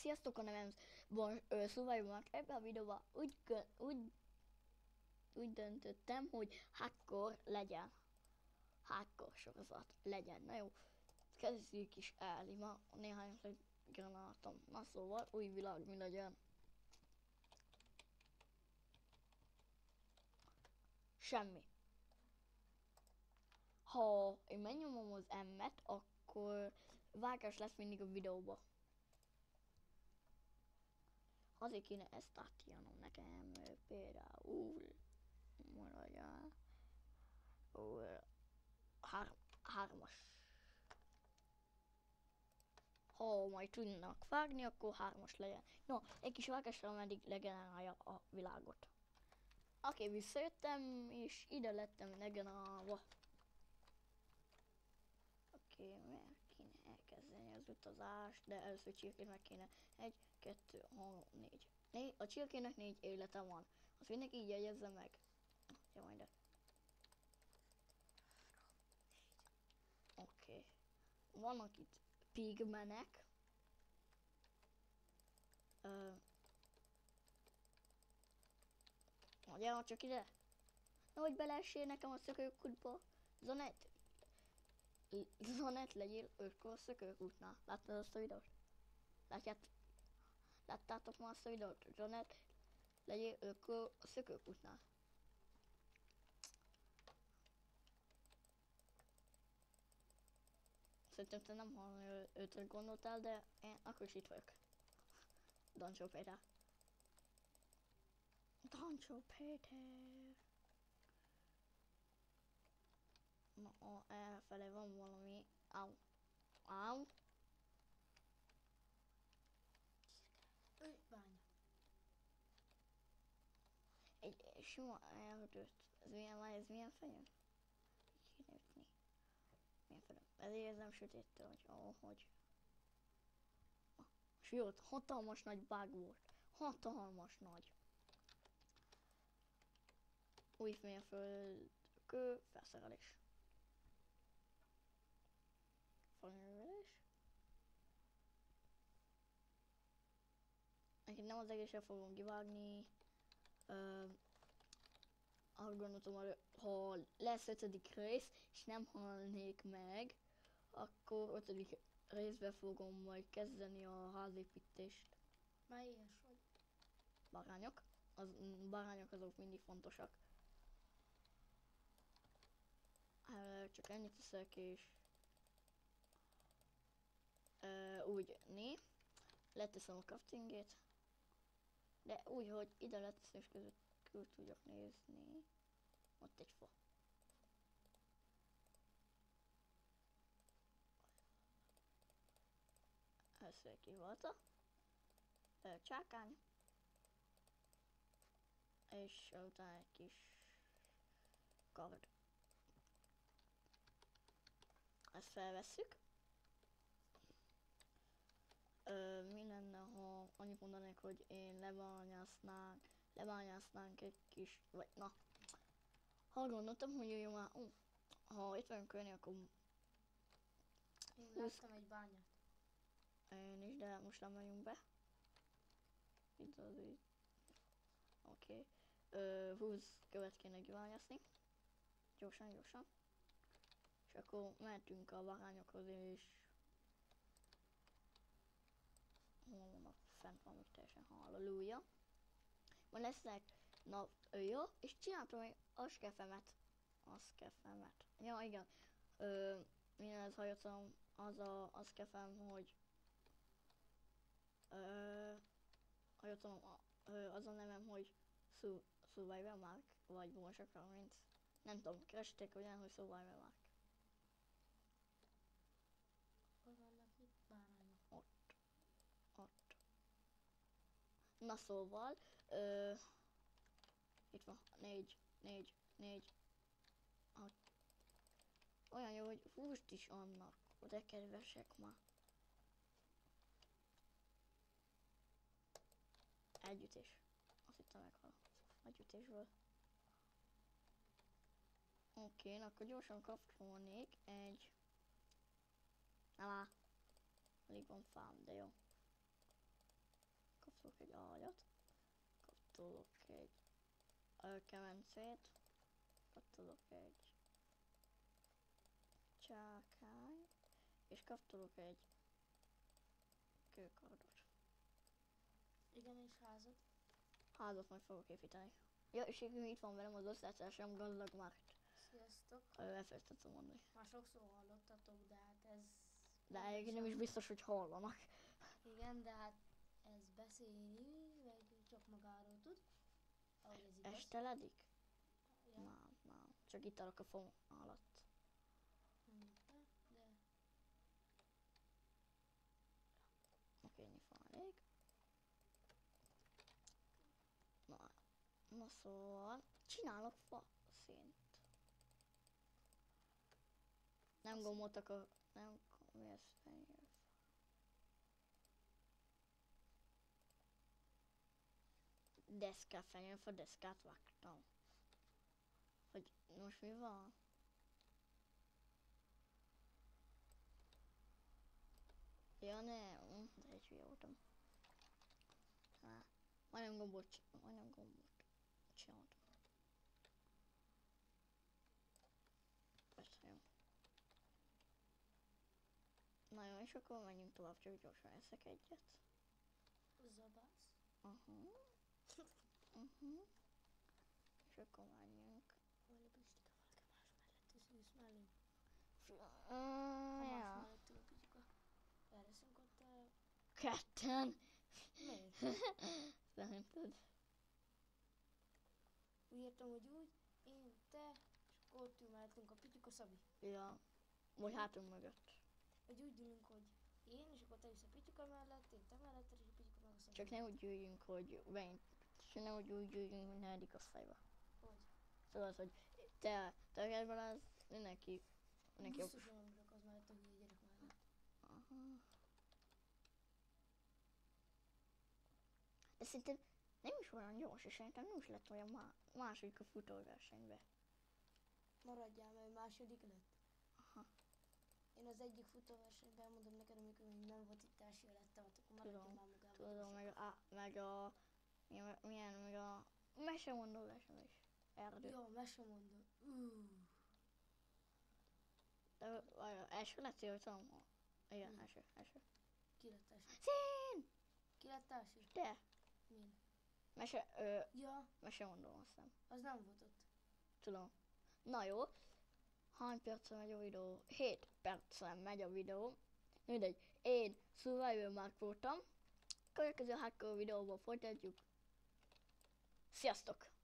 Sziasztok, a nevem Survivor. Ebben a videóban úgy döntöttem, hogy hackor legyen. Hackor sorozat legyen. Na jó, kezdjük is el. Ma néhány granátom. Na szóval, új világ mi legyen. Semmi. Ha én megnyomom az M-et, akkor vágás lesz mindig a videóba. Azért kéne ezt átírnom nekem, például maradjál. Hármas. Ha majd tudnak vágni, akkor hármas legyen. No, egy kis vágásra meddig legenerálja a világot. Oké, visszajöttem, és ide lettem legenerálva. Oké, miért kéne elkezdeni az utazást, de először csirkét meg kéne 1, 2, 3, 4. A csirkének 4 élete van. Azt mindenki így jegyezze meg. Ja, majd. Oké. Vannak itt pigmenek. Gyere csak ide. Nehogy beleessél nekem a szökőkútba. Zonet, legyél őskor a szökőkútnál. Láttad azt a videót? Láttátok már azt a videót? Zonet, legyél őskor a szökőkútnál. Szerintem te nem hallani őtre gondoltál, de én akkor is itt vagyok. Dancsó Péter. Dancsó Péter. Na, elfele van valami. Au. Au. Bánya. Egy sima erdőt. Ez milyen fejem? Kéne ütni. Milyen fejem? Ezért érzem sötéttől, hogy sőt, hatalmas nagy bug volt. Hatalmas nagy. Új mérföld, kő, felszerelés. Felszerelés. Neked nem az egészet fogom kivágni. Azt gondoltam, hogy ha lesz 5. rész, és nem halnék meg, akkor 5. részbe fogom majd kezdeni a házépítést. Már ilyes vagy. Bárányok. Bárányok azok mindig fontosak. Csak ennyit teszek, és úgy leteszem a craftingét, de úgy, hogy ide leteszem, és közül tudjak nézni. Ott egy fa. Először kivalta. Csákány. És utána egy kis kard. Ezt felvesszük. Mi lenne, ha annyit mondanék, hogy én lebányásznánk egy kis, vagy na. Ha gondoltam, hogy jó már, ha itt vagyunk körni, akkor... Én láttam egy bányát. Én is, de most nem megyünk be. Itt az így. Oké. 20 követ kéne kibányászni. Gyorsan. És akkor mehetünk a bárányokhoz, és... Hol vannak? Fent van még teljesen, halleluja. Ma lesznek jó, és csináltam egy askefemet. Ja, igen. Mindenhez hallottam az a askefem, hogy... hallottam az a nevem, hogy Survivor Mark, vagy Bonsak 30. Nem tudom, keresték olyan, hogy Survivor Mark. Hol vannak itt bárányok? Ott. Na szóval, itt van 4. Olyan jó, hogy húst is annak, de kedvesek ma. Együttés. Azt hittem meghal. Együttésből. Oké, akkor gyorsan kapcsolnék egy... Nem áll. Alig van fám, de jó. kaptolok egy kemencét, kaptolok egy csákány, és kaptolok egy kőkardot. Igen, és házat. Házat majd fogok építeni. Ja, és itt van velem az összeállításom gazdag Mart. Sziasztok. Elfelejtettem mondani. Már sokszor hallottatok, de hát ez... De egyébként nem is biztos, hogy hallanak. Igen, de hát ez beszélni, meg csak magáról tud. Ahogy ez igaz. Esteledik? Ja, Nem. Csak itt állok a fom alatt. nem érte, de... Oké, ennyi fa elég. Na szóval, csinálok fa színt. Nem gomoltak a... Nem... Mi ez? Fenyőfa. Deszka, fenyőfa, deszkát vágtam. Hogy most mi van? Ja nem, de egy hülye voltam. Majdnem gombot csináltam. Persze jó. Na jó, és akkor menjünk tovább, csak gyorsan eszek egyet. Zabász. És akkor menjünk. Vele Pistika valaki más mellett ülsz mellém. Ja. Mellett ül a Pityika. Elreszünk ott a... Ketten. Miért? Szerinted? Úgy értem, hogy úgy, én, te, és akkor ott ül mellettünk a Pityika Szabi. Ja. Vagy hátunk mögött. Vagy úgy ülünk, hogy én, és akkor te ülsz a Pityika mellett, én te melletted, és a Pityika meg a Szabi. Csak ne úgy üljünk, hogy csak ne úgy üljünk, hogy negyedik osztályba. Hogy? Tudod, hogy te ebben az mindenki jobb. Biztosan nem ülök az mellett a hülye gyerek mellett. Aha. De szerintem nem is olyan gyors, és szerintem nem is lett olyan második a futóversenybe. Maradjál, mert ő második lett. Aha. Én az egyik futóversenyben mondom neked, amikor még nem volt itt első lettem, akkor maradjál Tudom, már magában. tudom, meg a mesemondó verseny is. Erdő. Jó, mesemondó. De első lett, jól tudom. Igen, Mi? első. Ki lett első? Szín! Ki lett első? De, Min? Ja, mesemondó azt hiszem. az nem volt ott. Tudom. Na jó. Hány percen megy a videó? 7 percen megy a videó. Mindegy. Én Survivor Mark voltam. Következő hacker videóban folytatjuk. Sziasztok!